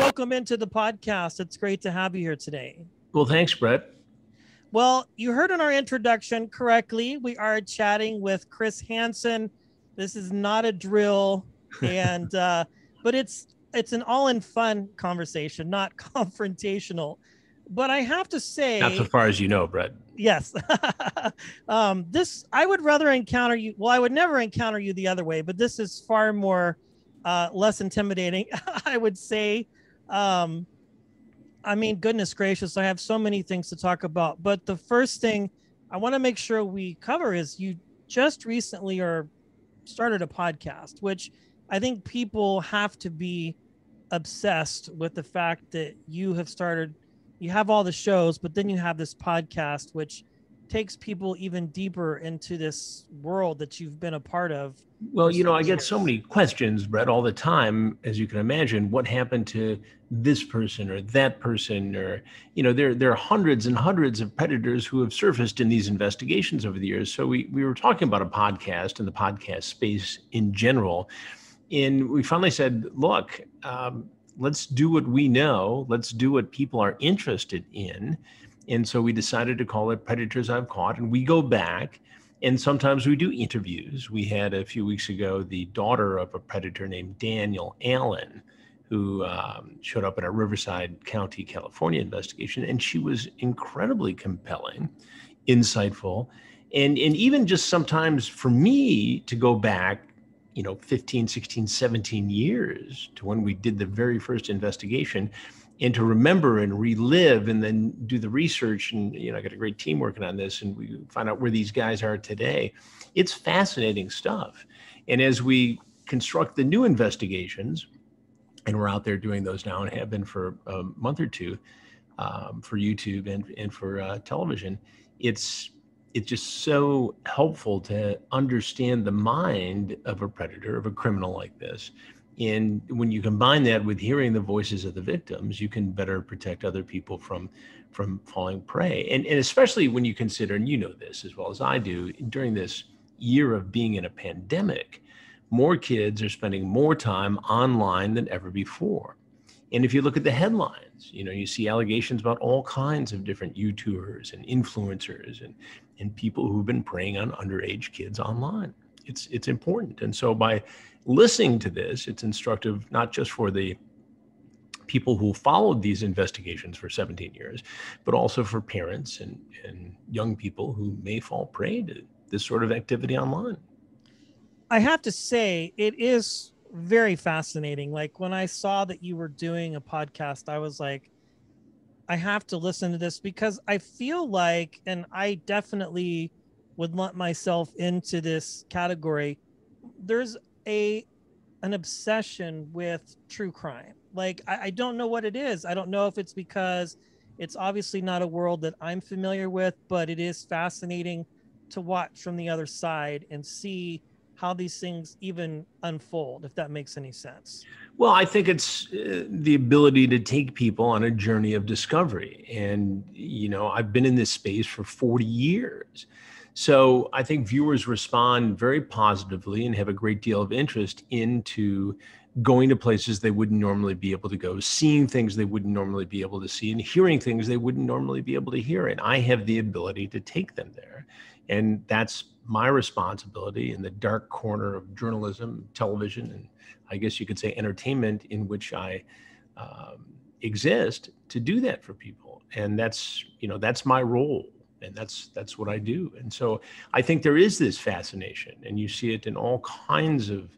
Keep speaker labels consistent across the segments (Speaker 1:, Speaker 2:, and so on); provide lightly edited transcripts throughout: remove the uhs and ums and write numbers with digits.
Speaker 1: welcome into the podcast. It's great to have you here today.
Speaker 2: Well, thanks, Brett.
Speaker 1: Well, you heard in our introduction correctly. We are chatting with Chris Hansen. This is not a drill, and but it's an all-in-fun conversation, not confrontational. But I have to say,
Speaker 2: not so far as you know, Brett.
Speaker 1: Yes. This, I would rather encounter you. Well, I would never encounter you the other way, but this is far more less intimidating, I would say. I mean, goodness gracious, I have so many things to talk about. But the first thing I want to make sure we cover is you just recently started a podcast, which I think people have to be obsessed with the fact that you have all the shows, but then you have this podcast, which takes people even deeper into this world that you've been a part of.
Speaker 2: Well, I get so many questions, Brett, all the time, as you can imagine. What happened to this person or that person? Or, there are hundreds and hundreds of predators who have surfaced in these investigations over the years. So we were talking about a podcast and the podcast space in general. And we finally said, look, let's do what we know. Let's do what people are interested in. And so we decided to call it Predators I've Caught. And we go back, and sometimes we do interviews. We had a few weeks ago the daughter of a predator named Daniel Allen, who showed up in a Riverside County, California investigation. And she was incredibly compelling, insightful. And even just sometimes for me to go back, 15, 16, 17 years to when we did the very first investigation, and to remember and relive and then do the research. And, I got a great team working on this, and we find out where these guys are today. It's fascinating stuff. And as we construct the new investigations, and we're out there doing those now and have been for a month or two for YouTube and for television, it's just so helpful to understand the mind of a predator, of a criminal like this. And when you combine that with hearing the voices of the victims, you can better protect other people from falling prey. And especially when you consider, and you know this as well as I do, during this year of being in a pandemic, more kids are spending more time online than ever before. And if you look at the headlines, you see allegations about all kinds of different YouTubers and influencers and people who've been preying on underage kids online. It's important. And so by listening to this, it's instructive not just for the people who followed these investigations for 17 years, but also for parents and young people who may fall prey to this sort of activity online.
Speaker 1: I have to say, it is very fascinating. Like when I saw that you were doing a podcast, I was like, I have to listen to this, because I feel like, and I definitely would lump myself into this category, there's an obsession with true crime. Like, I don't know what it is. I don't know if it's because it's obviously not a world that I'm familiar with, but it is fascinating to watch from the other side and see how these things even unfold, if that makes any sense.
Speaker 2: Well, I think it's the ability to take people on a journey of discovery. And, I've been in this space for 40 years. So I think viewers respond very positively and have a great deal of interest into going to places they wouldn't normally be able to go, seeing things they wouldn't normally be able to see, and hearing things they wouldn't normally be able to hear. And I have the ability to take them there. And that's my responsibility in the dark corner of journalism, television, and I guess you could say entertainment, in which I exist, to do that for people. And that's my role. And that's what I do. And so I think there is this fascination, and you see it in all kinds of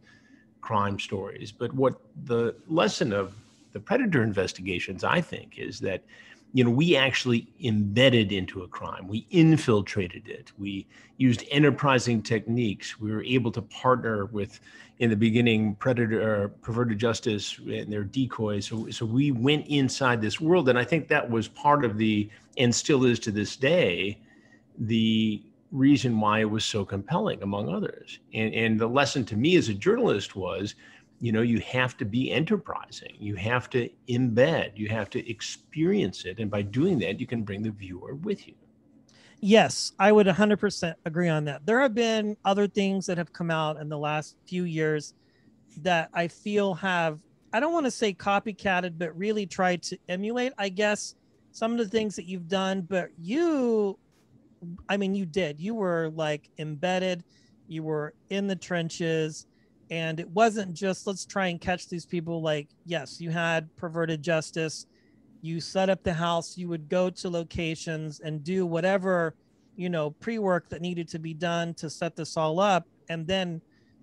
Speaker 2: crime stories. But what the lesson of the predator investigations, I think, is that, we actually embedded into a crime. We infiltrated it. We used enterprising techniques. We were able to partner with, in the beginning, perverted justice and their decoys. So we went inside this world. And I think that was part of and still is to this day, the reason why it was so compelling, among others. And the lesson to me as a journalist was, you have to be enterprising. You have to embed, you have to experience it. And by doing that, you can bring the viewer with you.
Speaker 1: Yes, I would 100% agree on that. There have been other things that have come out in the last few years that I feel have I don't want to say copycatted, but really tried to emulate, I guess, some of the things that you've done. But I mean, you were like embedded, you were in the trenches, and it wasn't just let's try and catch these people. Like, yes, you had perverted justice, you set up the house, you would go to locations and do whatever, pre-work that needed to be done to set this all up, and then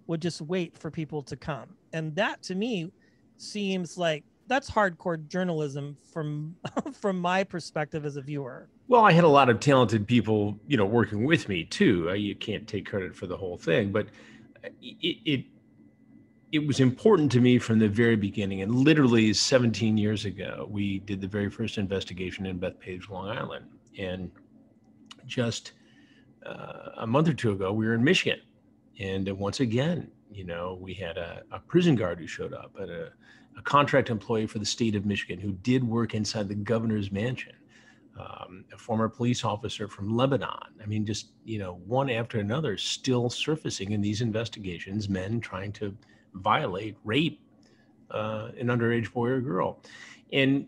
Speaker 1: would just wait for people to come. And that to me seems like that's hardcore journalism from from my perspective as a viewer.
Speaker 2: Well, I had a lot of talented people, working with me too. You can't take credit for the whole thing, but it was important to me from the very beginning. And literally 17 years ago, we did the very first investigation in Bethpage, Long Island. And just a month or two ago, we were in Michigan. And once again, we had a prison guard who showed up, and a contract employee for the state of Michigan who did work inside the governor's mansion, a former police officer from Lebanon. I mean, just, one after another, still surfacing in these investigations, men trying to violate, rape an underage boy or girl. And,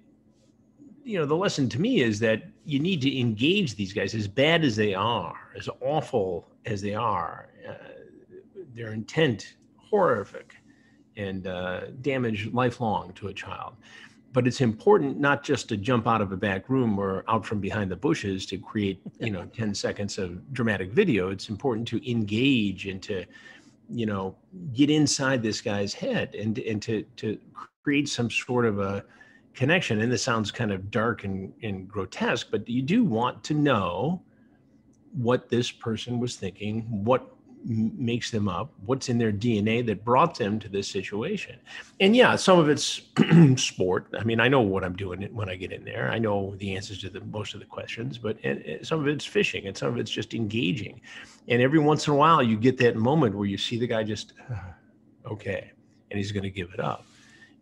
Speaker 2: the lesson to me is that you need to engage these guys, as bad as they are, as awful as they are. Their intent, horrific, and damage lifelong to a child. But it's important not just to jump out of a back room or out from behind the bushes to create, 10 seconds of dramatic video. It's important to engage and to, get inside this guy's head and to create some sort of a connection. And this sounds kind of dark and grotesque, but you do want to know what this person was thinking, what makes them up, what's in their DNA that brought them to this situation. And yeah, some of it's sport. I mean, I know what I'm doing when I get in there. I know the answers to most of the questions, but some of it's fishing and some of it's just engaging. And every once in a while you get that moment where you see the guy just, okay, and he's going to give it up.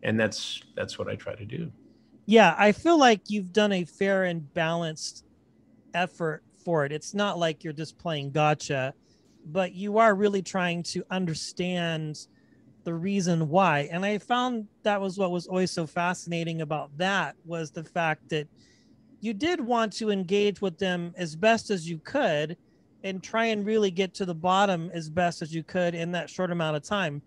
Speaker 2: And that's what I try to do.
Speaker 1: Yeah, I feel like you've done a fair and balanced effort for it. It's not like you're just playing gotcha, but you are really trying to understand the reason why. And I found that was what was always so fascinating about that, was the fact that you did want to engage with them as best as you could and try and really get to the bottom as best as you could in that short amount of time.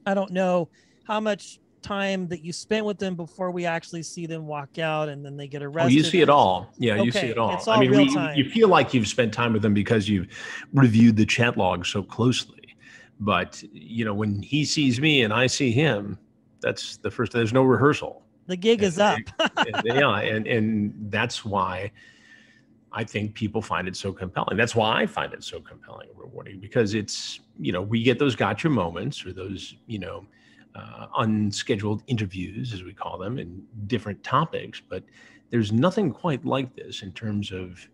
Speaker 1: I don't know how much time that you spent with them before we actually see them walk out and then they get arrested.
Speaker 2: Oh, you see it all. Yeah,
Speaker 1: okay,
Speaker 2: you see it all.
Speaker 1: It's all real time.
Speaker 2: You feel like you've spent time with them because you've reviewed the chat log so closely. But, when he sees me and I see him, that's the first, there's no rehearsal.
Speaker 1: The gig is up.
Speaker 2: Yeah, and that's why I think people find it so compelling. That's why I find it so compelling and rewarding, because it's, we get those gotcha moments or those, unscheduled interviews, as we call them, in different topics, but there's nothing quite like this in terms of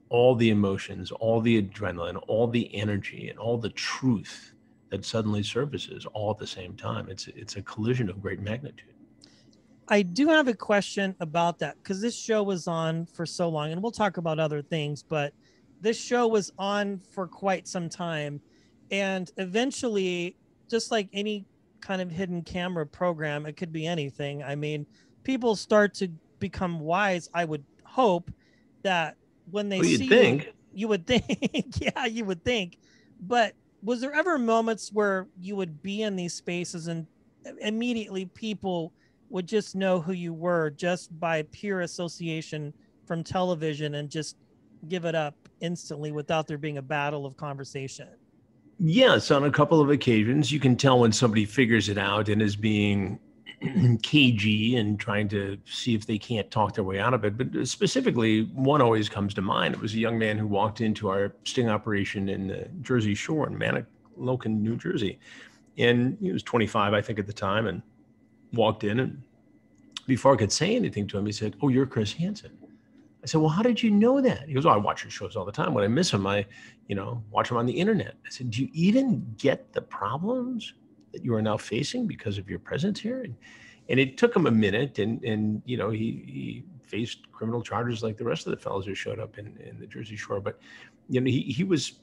Speaker 2: all the emotions, all the adrenaline, all the energy, and all the truth that suddenly surfaces all at the same time. It's a collision of great magnitude.
Speaker 1: I do have a question about that, because this show was on for so long, and we'll talk about other things, but this show was on for quite some time, and eventually, just like any kind of hidden camera program, it could be anything. I mean, people start to become wise. I would hope that when they see you would think, yeah, you would think. But was there ever moments where you would be in these spaces and immediately people would just know who you were just by pure association from television and just give it up instantly without there being a battle of conversation?
Speaker 2: Yes, on a couple of occasions, you can tell when somebody figures it out and is being cagey and trying to see if they can't talk their way out of it. But specifically, one always comes to mind. It was a young man who walked into our sting operation in the Jersey Shore in Manahawkin, New Jersey. And he was 25, I think, at the time, and walked in. And before I could say anything to him, he said, "Oh, you're Chris Hansen." I said, "Well, how did you know that?" He goes, "Oh, I watch your shows all the time. When I miss them, I watch them on the internet." I said, "Do you even get the problems that you are now facing because of your presence here?" And it took him a minute, and he faced criminal charges like the rest of the fellows who showed up in the Jersey Shore. But he was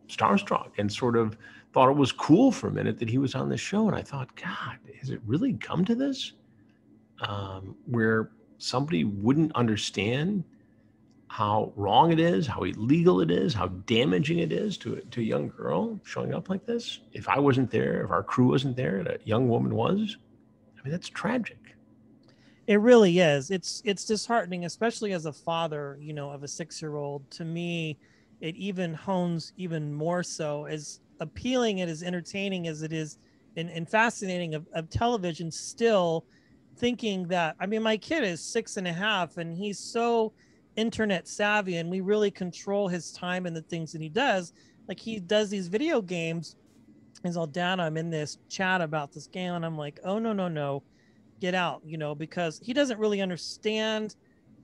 Speaker 2: starstruck and sort of thought it was cool for a minute that he was on the show. And I thought, God, has it really come to this? Where somebody wouldn't understand how wrong it is, how illegal it is, how damaging it is to a young girl showing up like this. If I wasn't there, if our crew wasn't there, and a young woman was, I mean, that's tragic.
Speaker 1: It really is. It's disheartening, especially as a father, of a 6-year-old. To me, it even hones even more so, as appealing and as entertaining as it is and fascinating of television. Still thinking that, I mean, my kid is 6.5 and he's so internet savvy, and we really control his time and the things that he does. Like, he does these video games. He's all, Dad, I'm in this chat about this game, and I'm like, oh, no, get out, because he doesn't really understand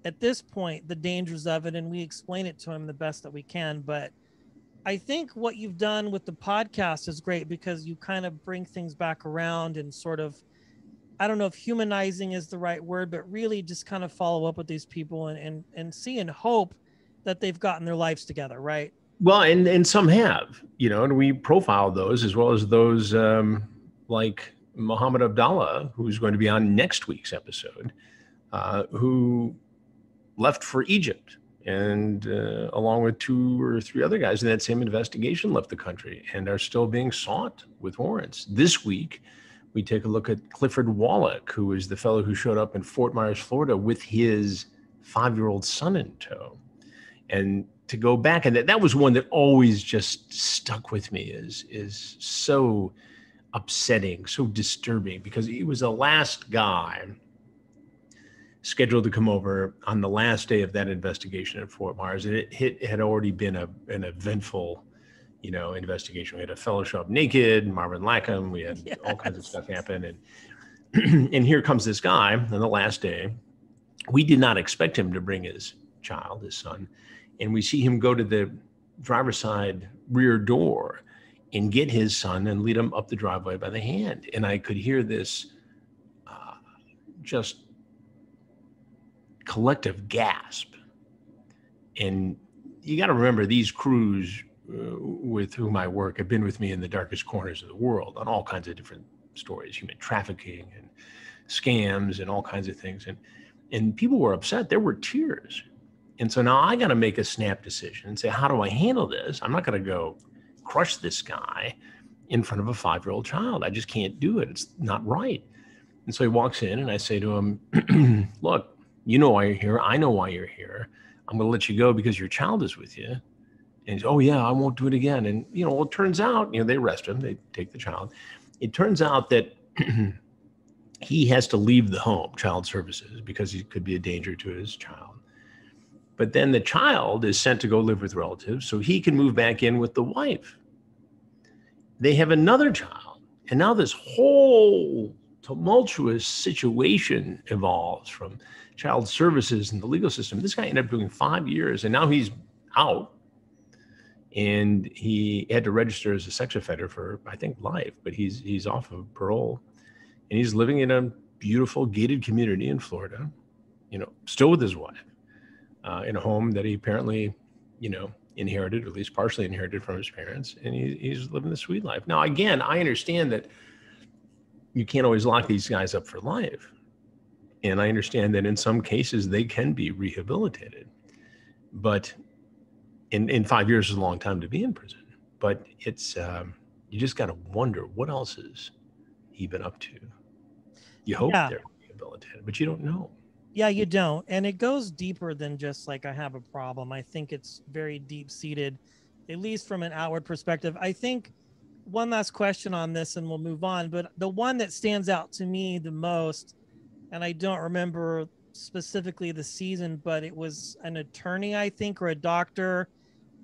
Speaker 1: at this point the dangers of it, and we explain it to him the best that we can. But I think what you've done with the podcast is great, because you kind of bring things back around and sort of, I don't know if humanizing is the right word, but really just kind of follow up with these people and see and hope that they've gotten their lives together, right?
Speaker 2: Well, and some have, and we profiled those, as well as those like Muhammad Abdallah, who's going to be on next week's episode, who left for Egypt, and along with 2 or 3 other guys in that same investigation, left the country and are still being sought with warrants. This week, we take a look at Clifford Wallach, who is the fellow who showed up in Fort Myers, Florida, with his 5-year-old son in tow. And to go back, and that was one that always just stuck with me, is so upsetting, so disturbing, because he was the last guy scheduled to come over on the last day of that investigation at Fort Myers. And it had already been an eventful, investigation. We had a fellow show up naked, Marvin Lackham. We had all kinds of stuff happen. And and here comes this guy on the last day. We did not expect him to bring his child, his son. And we see him go to the driver's side rear door and get his son and lead him up the driveway by the hand. And I could hear this just collective gasp. And you got to remember, these crews with whom I work have been with me in the darkest corners of the world on all kinds of different stories, human trafficking and scams and all kinds of things. And people were upset. There were tears. And so now I got to make a snap decision and say, how do I handle this? I'm not going to go crush this guy in front of a 5-year-old child. I just can't do it. It's not right. And so he walks in and I say to him, look, you know why you're here. I know why you're here. I'm going to let you go because your child is with you. And he's, oh yeah, I won't do it again. And, it turns out, they arrest him, they take the child. It turns out that he has to leave the home, child services, because he could be a danger to his child. But then the child is sent to go live with relatives so he can move back in with the wife. They have another child. And now this whole tumultuous situation evolves from child services and the legal system. This guy ended up doing 5 years, and now he's out. And he had to register as a sex offender for, I think, life, but he's off of parole. And he's living in a beautiful gated community in Florida, still with his wife, in a home that he apparently, inherited, or at least partially inherited from his parents. And he's living the sweet life. Now, again, I understand that you can't always lock these guys up for life. And I understand that in some cases they can be rehabilitated. But in 5 years is a long time to be in prison. But it's, you just got to wonder, what else has he been up to? You hope they're rehabilitated, but you don't know.
Speaker 1: Yeah, you don't. And it goes deeper than just like, I have a problem. I think it's very deep seated, at least from an outward perspective. I think one last question on this and we'll move on. But the one that stands out to me the most, and I don't remember specifically the season, but it was an attorney, I think, or a doctor.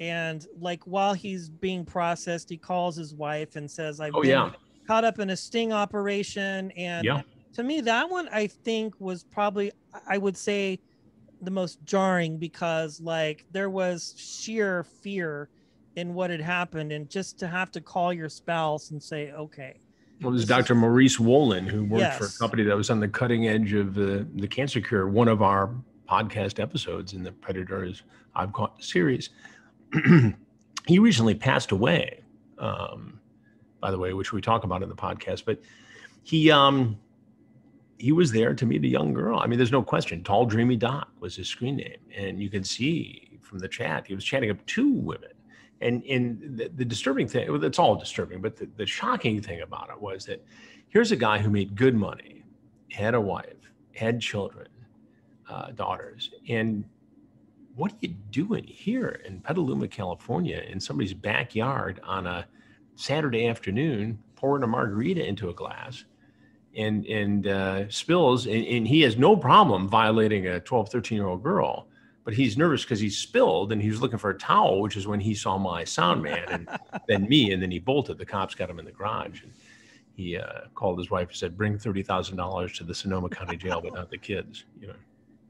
Speaker 1: And like, while he's being processed, he calls his wife and says, I've been caught up in a sting operation. And to me, that one, I think, was probably, I would say, the most jarring, because like there was sheer fear in what had happened. And just to have to call your spouse and say, okay.
Speaker 2: Well, it was Dr. Maurice Wolin, who worked for a company that was on the cutting edge of the cancer cure. One of our podcast episodes in the Predators I've Caught series. He recently passed away. by the way, which we talk about in the podcast. But he was there to meet a young girl. I mean, there's no question. Tall, Dreamy Doc was his screen name. And you can see from the chat, he was chatting up 2 women. And the disturbing thing, well, it's all disturbing, but the shocking thing about it was that here's a guy who made good money, had a wife, had children, daughters. And what are you doing here in Petaluma, California, in somebody's backyard on a Saturday afternoon, pouring a margarita into a glass and spills, and he has no problem violating a 12, 13-year-old girl, but he's nervous because he spilled and he was looking for a towel, which is when he saw my sound man and then me, and then he bolted. The cops got him in the garage. And he called his wife and said, bring $30,000 to the Sonoma County Jail, but not the kids, you know.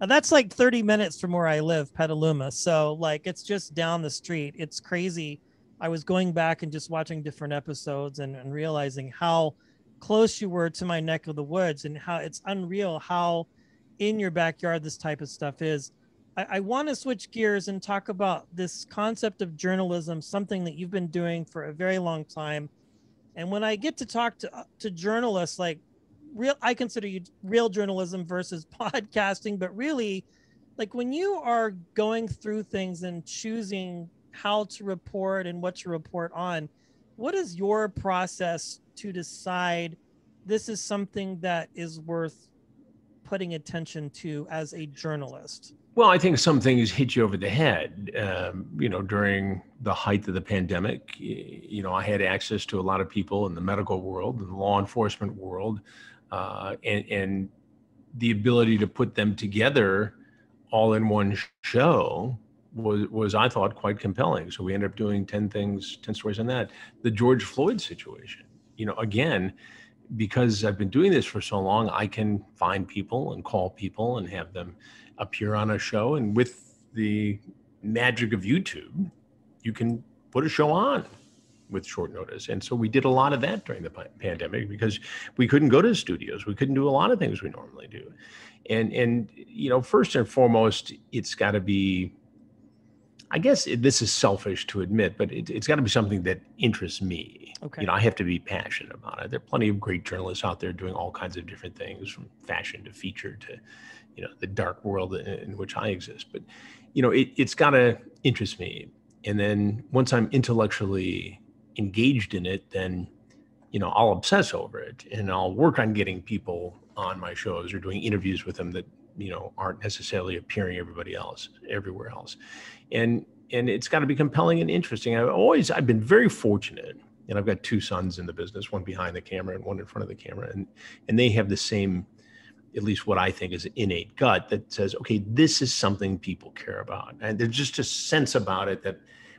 Speaker 1: Now, that's like 30 minutes from where I live, Petaluma. So like, it's just down the street. It's crazy. I was going back and just watching different episodes and realizing how close you were to my neck of the woods, and how it's unreal how in your backyard this type of stuff is. I want to switch gears and talk about this concept of journalism, something that you've been doing for a very long time. And when I get to talk to journalists, like I consider you real journalism versus podcasting, but really, like when you are going through things and choosing how to report and what to report on, what is your process to decide this is something that is worth putting attention to as a journalist?
Speaker 2: Well, I think some things hit you over the head. During the height of the pandemic, I had access to a lot of people in the medical world and the law enforcement world, and the ability to put them together all in one show was I thought quite compelling. So we ended up doing 10 stories on that. The George Floyd situation, again, because I've been doing this for so long, I can find people and call people and have them appear on a show. And with the magic of YouTube, you can put a show on with short notice. And so we did a lot of that during the pandemic because we couldn't go to the studios. We couldn't do a lot of things we normally do. And first and foremost, it's got to be, I guess this is selfish to admit, but it's got to be something that interests me.
Speaker 1: Okay.
Speaker 2: I have to be passionate about it. There are plenty of great journalists out there doing all kinds of different things, from fashion to feature to, the dark world in which I exist. But, it's got to interest me. And then once I'm intellectually engaged in it, then, I'll obsess over it and I'll work on getting people on my shows or doing interviews with them that, aren't necessarily appearing everywhere else. And it's got to be compelling and interesting. I've been very fortunate, and I've got 2 sons in the business, one behind the camera and one in front of the camera. And they have the same, at least what I think is an innate gut that says, okay, this is something people care about. And there's just a sense about it that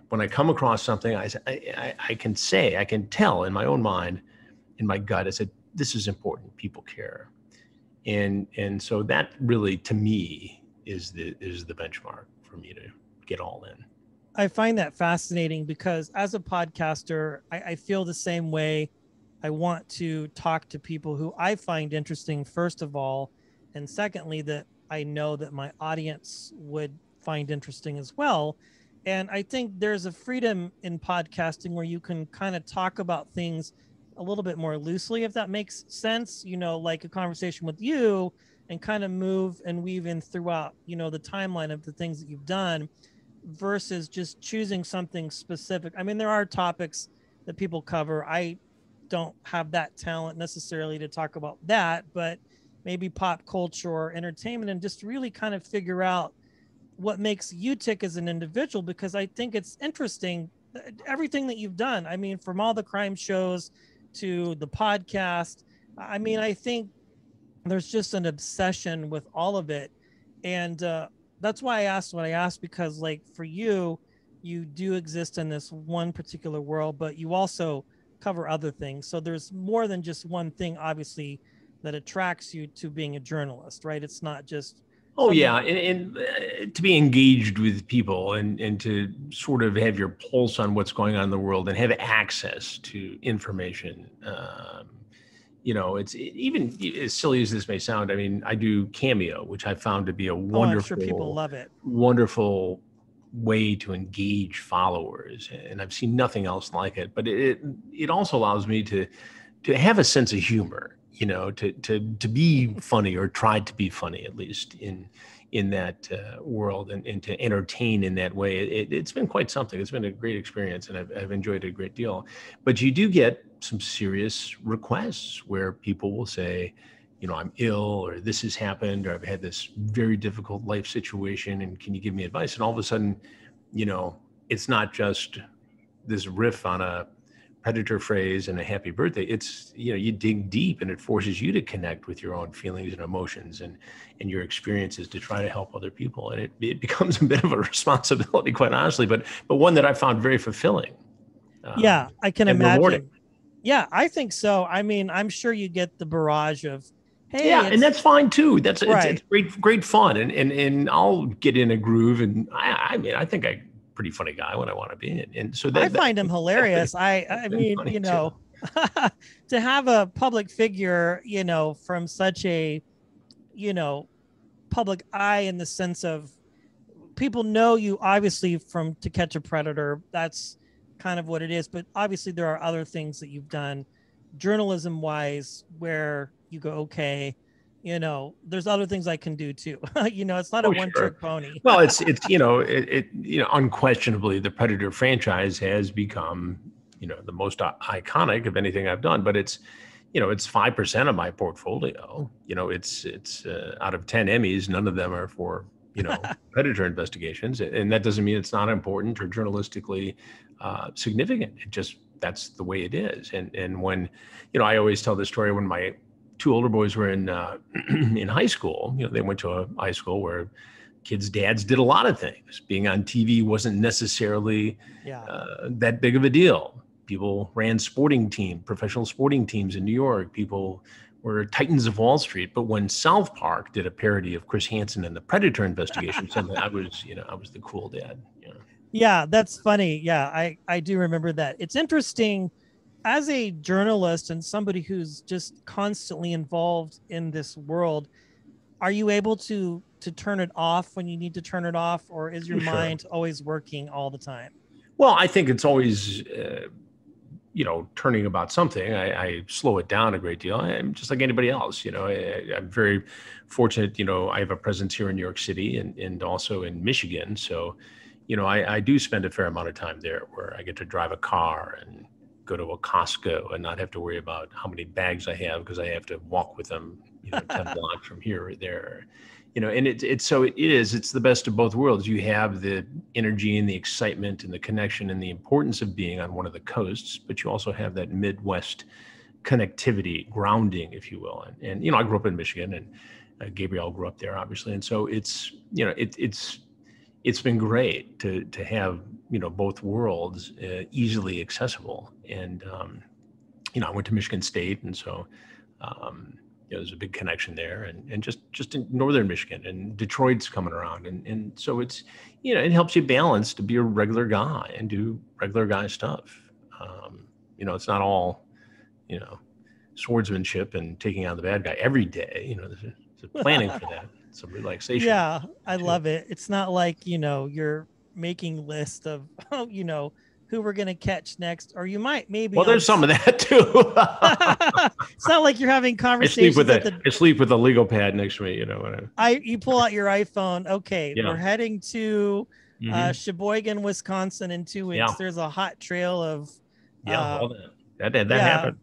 Speaker 2: when I come across something, I can tell in my own mind, in my gut, I said, this is important. People care. And so that really, to me, is the benchmark for me to get all in.
Speaker 1: I find that fascinating because as a podcaster, I feel the same way. I want to talk to people who I find interesting, first of all, and secondly, that I know that my audience would find interesting as well. And I think there's a freedom in podcasting where you can kind of talk about things a little bit more loosely, if that makes sense, like a conversation with you, and kind of move and weave in throughout, the timeline of the things that you've done versus just choosing something specific. I mean, there are topics that people cover. I don't have that talent necessarily to talk about that, but maybe pop culture or entertainment, and just really kind of figure out what makes you tick as an individual, because I think it's interesting, everything that you've done. I mean, from all the crime shows to the podcast, I mean, I think there's just an obsession with all of it. And that's why I asked what I asked, because like for you do exist in this one particular world, but you also cover other things. So there's more than just one thing, obviously, that attracts you to being a journalist, right? It's not just.
Speaker 2: Oh, yeah. And to be engaged with people and to sort of have your pulse on what's going on in the world and have access to information. It's even as silly as this may sound. I mean, I do Cameo, which I found to be a wonderful,
Speaker 1: I'm sure people love it.
Speaker 2: Wonderful way to engage followers, and I've seen nothing else like it. But it also allows me to have a sense of humor, to be funny, or try to be funny, at least in that world, and to entertain in that way. It's been quite something. It's been a great experience, and I've enjoyed it a great deal. But you do get some serious requests where people will say, I'm ill, or this has happened, or I've had this very difficult life situation, and can you give me advice? And all of a sudden, it's not just this riff on a Predator phrase and a happy birthday. It's, you dig deep, and it forces you to connect with your own feelings and emotions and your experiences to try to help other people. And it becomes a bit of a responsibility, quite honestly, but one that I found very fulfilling.
Speaker 1: Yeah, I can imagine.
Speaker 2: Rewarding.
Speaker 1: Yeah, I think so. I mean, I'm sure you get the barrage of, hey,
Speaker 2: yeah, and that's fine too.
Speaker 1: Right.
Speaker 2: It's great fun, and I'll get in a groove, and I mean, I think I'm a pretty funny guy when I want to be, and so
Speaker 1: I find him hilarious. I mean, to have a public figure, from such a, public eye, in the sense of people know you obviously from To Catch a Predator. That's kind of what it is, but obviously there are other things that you've done journalism wise where you go, okay, there's other things I can do too. It's not a one-trick pony.
Speaker 2: Well, it's unquestionably the Predator franchise has become, the most iconic of anything I've done, but it's 5% of my portfolio. It's out of 10 Emmys, none of them are for, Predator investigations. And that doesn't mean it's not important or journalistically significant. That's the way it is. And when, I always tell this story when my two older boys were in high school. They went to a high school where kids' dads did a lot of things. Being on TV wasn't necessarily that big of a deal. People ran professional sporting teams in New York. People were titans of Wall Street. But when South Park did a parody of Chris Hansen and the Predator investigation, suddenly I was the cool dad.
Speaker 1: Yeah, that's funny. Yeah, I do remember that. It's interesting. As a journalist and somebody who's just constantly involved in this world, are you able to turn it off when you need to turn it off, or is your mind always working all the time?
Speaker 2: Well, I think it's always, turning about something. I slow it down a great deal. I'm just like anybody else. I'm very fortunate. I have a presence here in New York City and also in Michigan. So, I do spend a fair amount of time there, where I get to drive a car and go to a Costco and not have to worry about how many bags I have, because I have to walk with them, 10 blocks from here or there, and it's the best of both worlds. You have the energy and the excitement and the connection and the importance of being on one of the coasts, but you also have that Midwest connectivity, grounding, if you will. And I grew up in Michigan, and Gabrielle grew up there, obviously. And so it's been great to have, both worlds easily accessible. And, I went to Michigan State. And so, there's a big connection there, and just in northern Michigan, and Detroit's coming around. And so it's, it helps you balance to be a regular guy and do regular guy stuff. It's not all, swordsmanship and taking out the bad guy every day. There's a planning for that. Some relaxation.
Speaker 1: Yeah, I love it. It's not like, you're making list of, who we're going to catch next, or you might maybe.
Speaker 2: Well, there's some of that too.
Speaker 1: It's not like you're having conversations.
Speaker 2: I sleep with a legal pad next to me,
Speaker 1: You pull out your iPhone. Okay. Yeah. We're heading to Sheboygan, Wisconsin in 2 weeks. Yeah. There's a hot trail of.
Speaker 2: That happened.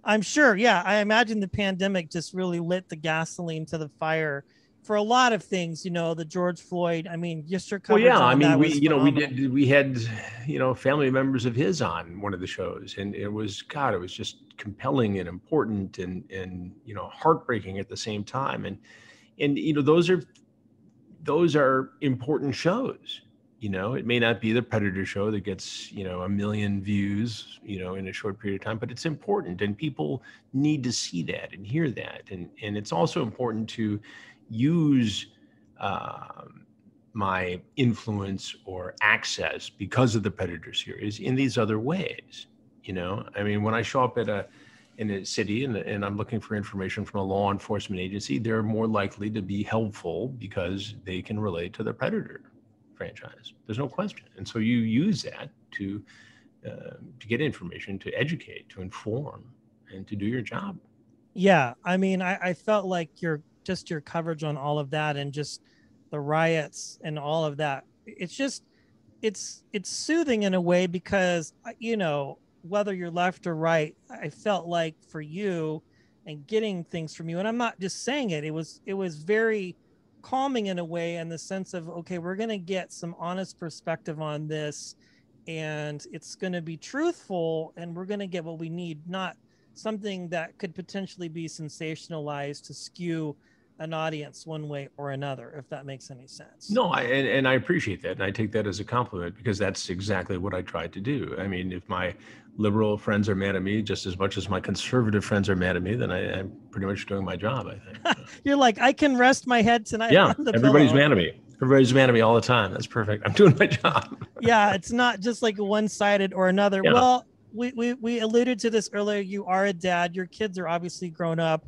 Speaker 1: I'm sure. Yeah. I imagine the pandemic just really lit the gasoline to the fire for a lot of things, the George Floyd. I mean, just your coverage.
Speaker 2: Well, yeah. We had, family members of his on one of the shows, and it was just compelling and important and heartbreaking at the same time. And those are important shows. It may not be the Predator show that gets, 1 million views, in a short period of time, but it's important, and people need to see that and hear that. And it's also important to use my influence or access because of the Predator series in these other ways. When I show up in a city and I'm looking for information from a law enforcement agency, they're more likely to be helpful because they can relate to the Predator franchise. There's no question. And so you use that to get information, to educate, to inform, and to do your job.
Speaker 1: Yeah, I mean, I felt like your coverage on all of that and just the riots and all of that. It's just it's soothing in a way because whether you're left or right, I felt like for you and getting things from you, and I'm not just saying it, it was very calming in a way, in the sense of, okay, we're going to get some honest perspective on this, and it's going to be truthful, and we're going to get what we need, not something that could potentially be sensationalized to skew an audience one way or another, if that makes any sense.
Speaker 2: No, and I appreciate that. And I take that as a compliment, because that's exactly what I tried to do. I mean, if my liberal friends are mad at me just as much as my conservative friends are mad at me, then I'm pretty much doing my job, I think. So.
Speaker 1: You're like, I can rest my head tonight.
Speaker 2: Yeah, everybody's mad at me. Everybody's mad at me all the time. That's perfect. I'm doing my job.
Speaker 1: Yeah, it's not just like one-sided or another. Yeah. Well, we alluded to this earlier. You are a dad. Your kids are obviously grown up,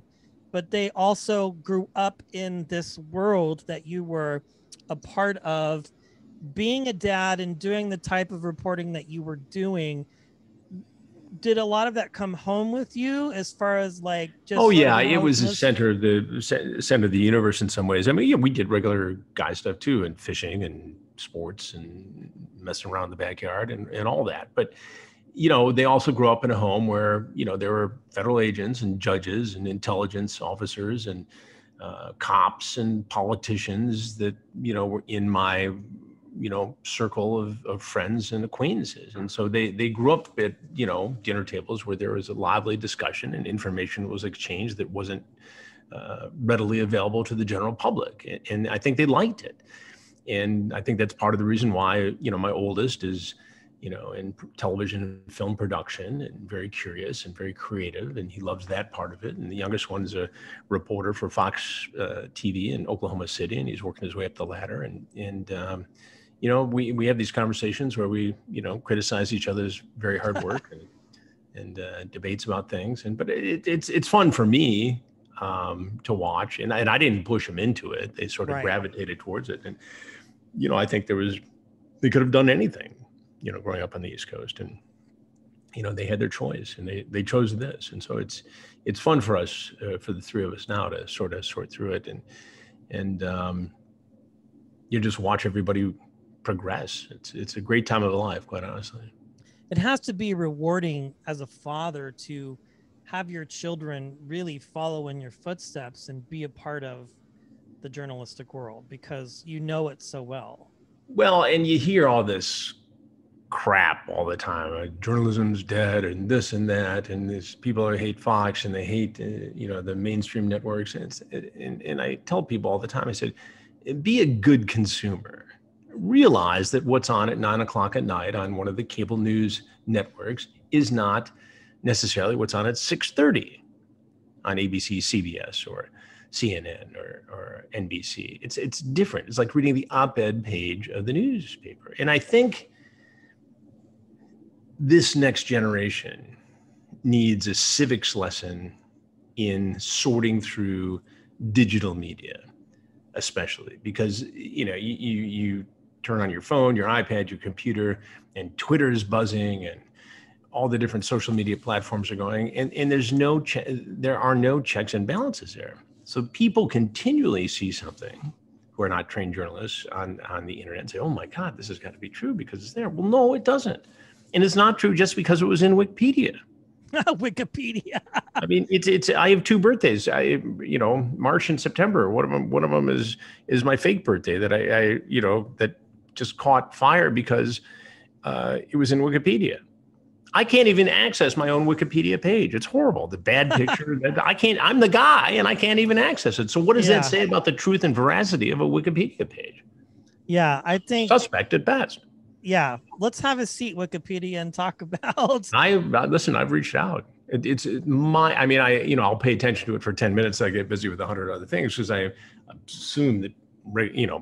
Speaker 1: but they also grew up in this world that you were a part of. Being a dad and doing the type of reporting that you were doing, did a lot of that come home with you, as far as like just?
Speaker 2: Oh yeah, it was the center of the universe in some ways. I mean, yeah, we did regular guy stuff too, and fishing and sports and messing around in the backyard and all that. But they also grew up in a home where there were federal agents and judges and intelligence officers and cops and politicians that were in my circle of friends and acquaintances. And so they grew up at, dinner tables where there was a lively discussion and information was exchanged that wasn't readily available to the general public. And I think they liked it. And I think that's part of the reason why, my oldest is, in television and film production, and very curious and very creative, and he loves that part of it. And the youngest one is a reporter for Fox TV in Oklahoma City, and he's working his way up the ladder. And we have these conversations where we, criticize each other's very hard work and debates about things. But it's fun for me to watch. And I didn't push them into it. They sort of gravitated towards it. And, I think they could have done anything, growing up on the East Coast. And, they had their choice, and they chose this. And so it's fun for us, for the three of us now, to sort through it. And you just watch everybody progress. It's a great time of life, quite honestly.
Speaker 1: It has to be rewarding as a father to have your children really follow in your footsteps and be a part of the journalistic world, because it so well.
Speaker 2: Well, and you hear all this crap all the time. Journalism's dead, and this and that, and these people who hate Fox and they hate the mainstream networks. And I tell people all the time, I said, be a good consumer. Realize that what's on at 9:00 at night on one of the cable news networks is not necessarily what's on at 6:30 on ABC, CBS, or CNN or NBC. It's different. It's like reading the op-ed page of the newspaper. And I think this next generation needs a civics lesson in sorting through digital media, especially because you turn on your phone, your iPad, your computer, and Twitter's buzzing, and all the different social media platforms are going, and there are no checks and balances there. So people continually see something who are not trained journalists on the internet and say, "Oh my God, this has got to be true because it's there." Well, no, it doesn't, and it's not true just because it was in Wikipedia.
Speaker 1: Wikipedia.
Speaker 2: I mean, it's. I have two birthdays. March and September. One of them is my fake birthday that I that just caught fire because it was in Wikipedia. I can't even access my own Wikipedia page. It's horrible. The bad picture. I can't. I'm the guy, and I can't even access it. So what does that say about the truth and veracity of a Wikipedia page?
Speaker 1: Yeah, I think
Speaker 2: suspect at best.
Speaker 1: Yeah, let's have a seat, Wikipedia, and talk about.
Speaker 2: Listen. I've reached out. I'll pay attention to it for 10 minutes. I get busy with 100 other things because I assume that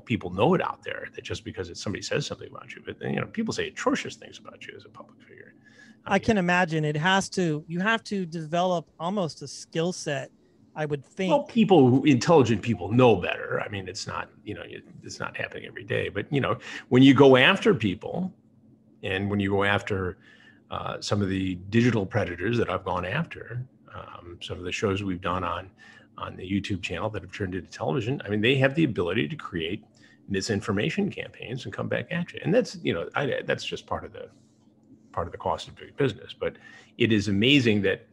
Speaker 2: people know it out there, that just because somebody says something about you, but people say atrocious things about you as a public figure. I
Speaker 1: can imagine you have to develop almost a skill set, I would
Speaker 2: Well,
Speaker 1: think.
Speaker 2: intelligent people know better. I mean, it's not, it's not happening every day. But, when you go after people and when you go after some of the digital predators that I've gone after, some of the shows we've done on the YouTube channel that have turned into television, I mean, they have the ability to create misinformation campaigns and come back at you. And that's, that's just part of the cost of doing business. But it is amazing that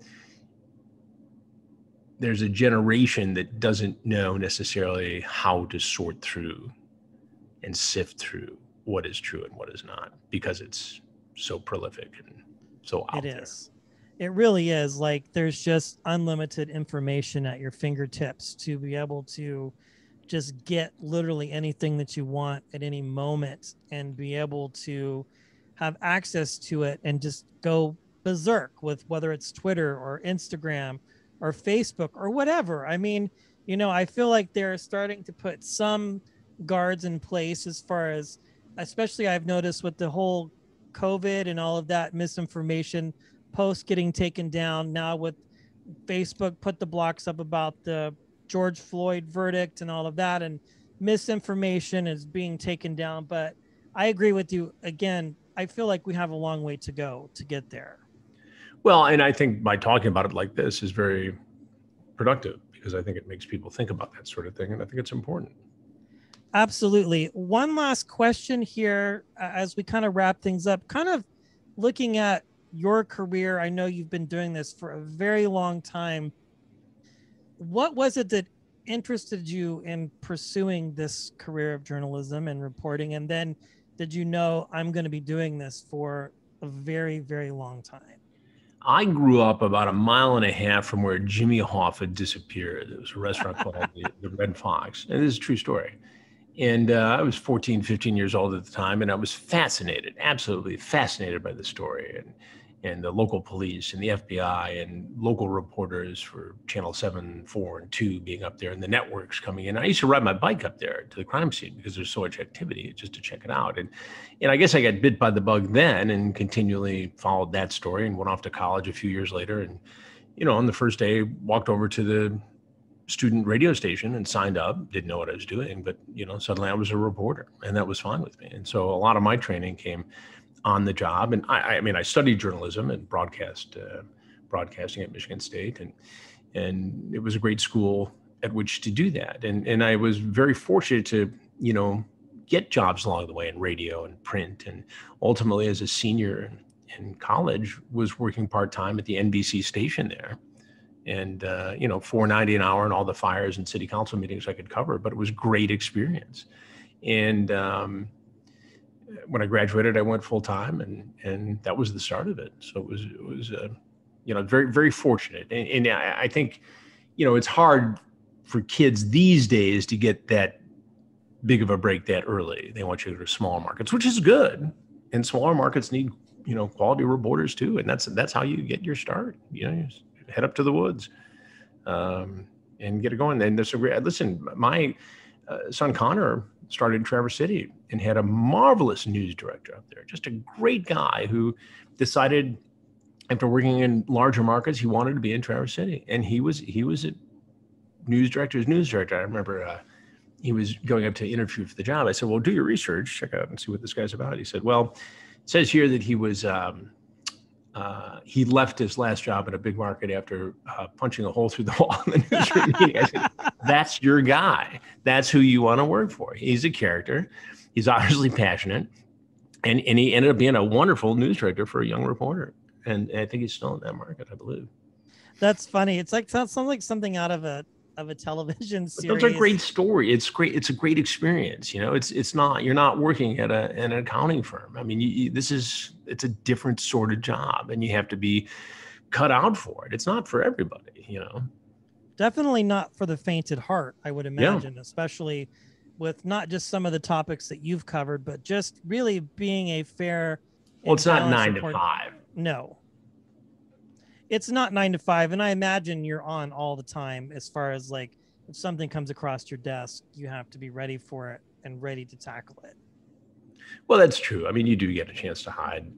Speaker 2: there's a generation that doesn't know necessarily how to sort through and sift through what is true and what is not, because it's so prolific and so out there.
Speaker 1: It is. It really is. Like, there's just unlimited information at your fingertips to be able to just get literally anything that you want at any moment and be able to have access to it and just go berserk with whether it's Twitter or Instagram or Facebook or whatever. I mean, I feel like they're starting to put some guards in place as far as, especially I've noticed with the whole COVID and all of that misinformation posts getting taken down now, with Facebook put the blocks up about the George Floyd verdict and all of that, and misinformation is being taken down. But I agree with you. Again, I feel like we have a long way to go to get there.
Speaker 2: Well, and I think by talking about it like this is very productive, because I think it makes people think about that sort of thing. And I think it's important.
Speaker 1: Absolutely. One last question here as we kind of wrap things up, kind of looking at your career. I know you've been doing this for a very long time. What was it that interested you in pursuing this career of journalism and reporting? And then did you know, I'm going to be doing this for a very, very long time?
Speaker 2: I grew up about a mile and a half from where Jimmy Hoffa disappeared. There was a restaurant called the Red Fox. And this is a true story. And I was 14, 15 years old at the time, and I was fascinated, absolutely fascinated by the story, and the local police and the FBI and local reporters for Channel 7, 4, and 2 being up there, and the networks coming in. I used to ride my bike up there to the crime scene because there's so much activity, just to check it out. And I guess I got bit by the bug then and continually followed that story and went off to college a few years later. And, on the first day, walked over to the student radio station and signed up, didn't know what I was doing, but, suddenly I was a reporter, and that was fine with me. And so a lot of my training came on the job. And I mean, I studied journalism and broadcasting at Michigan State, and it was a great school at which to do that. And I was very fortunate to, get jobs along the way in radio and print. And ultimately, as a senior in college, was working part-time at the NBC station there. And, $4.90 an hour and all the fires and city council meetings I could cover, but it was a great experience. And when I graduated, I went full time, and that was the start of it. So it was very, very fortunate. And I think, it's hard for kids these days to get that big of a break that early. They want you to go to smaller markets, which is good. And smaller markets need, quality reporters too. And that's how you get your start. You head up to the woods and get it going. And there's a great, listen, my son Connor started in Traverse City and had a marvelous news director up there, just a great guy who decided after working in larger markets, he wanted to be in Traverse City. And he was a news director. I remember he was going up to interview for the job. I said, well, do your research, check out and see what this guy's about. He said, well, it says here that he was, he left his last job in a big market after punching a hole through the wall in the newsroom meeting. I said, that's your guy. That's who you want to work for. He's a character. He's obviously passionate. And he ended up being a wonderful news director for a young reporter. And I think he's still in that market, I believe.
Speaker 1: That's funny. It's like, sounds like something out of a television series.
Speaker 2: But those are great story. It's great. It's a great experience. It's not, you're not working at an accounting firm. I mean, it's a different sort of job, and you have to be cut out for it. It's not for everybody,
Speaker 1: Definitely not for the faint at heart, I would imagine, especially with not just some of the topics that you've covered, but just really being a fair.
Speaker 2: Well, it's not 9 to 5.
Speaker 1: No. It's not 9 to 5. And I imagine you're on all the time, as far as like, if something comes across your desk, you have to be ready for it and ready to tackle it.
Speaker 2: Well, that's true. I mean, you do get a chance to hide,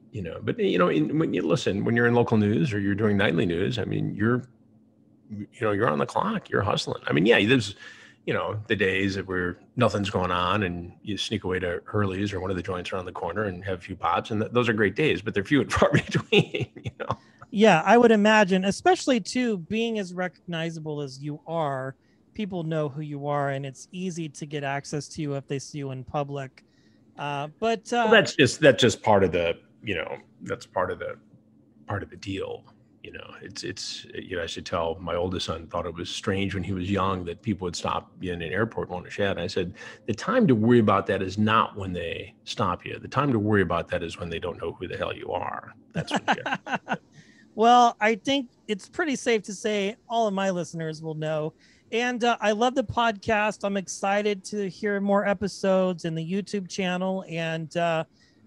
Speaker 2: but when you're in local news or you're doing nightly news, I mean, you're you're on the clock, you're hustling. I mean, yeah, there's, the days where nothing's going on and you sneak away to Hurley's or one of the joints around the corner and have a few pops. And those are great days, but they're few and far between,
Speaker 1: Yeah, I would imagine, especially too, being as recognizable as you are, people know who you are, and it's easy to get access to you if they see you in public. But
Speaker 2: well, that's just part of the, that's part of the deal. It's I should tell my oldest son thought it was strange when he was young that people would stop you in an airport and want to chat. And I said, the time to worry about that is not when they stop you. The time to worry about that is when they don't know who the hell you are. That's when you
Speaker 1: Well, I think it's pretty safe to say all of my listeners will know. And I love the podcast. I'm excited to hear more episodes in the YouTube channel, and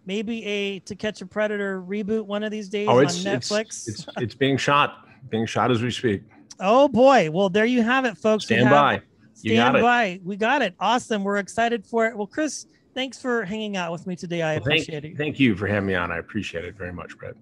Speaker 1: maybe a To Catch a Predator reboot one of these days on Netflix.
Speaker 2: It's being shot as we speak.
Speaker 1: Oh boy. Well, there you have it, folks.
Speaker 2: Stand by.
Speaker 1: Stand by. We got it. Awesome. We're excited for it. Well, Chris, thanks for hanging out with me today. I appreciate it.
Speaker 2: Thank you for having me on. I appreciate it very much, Brett.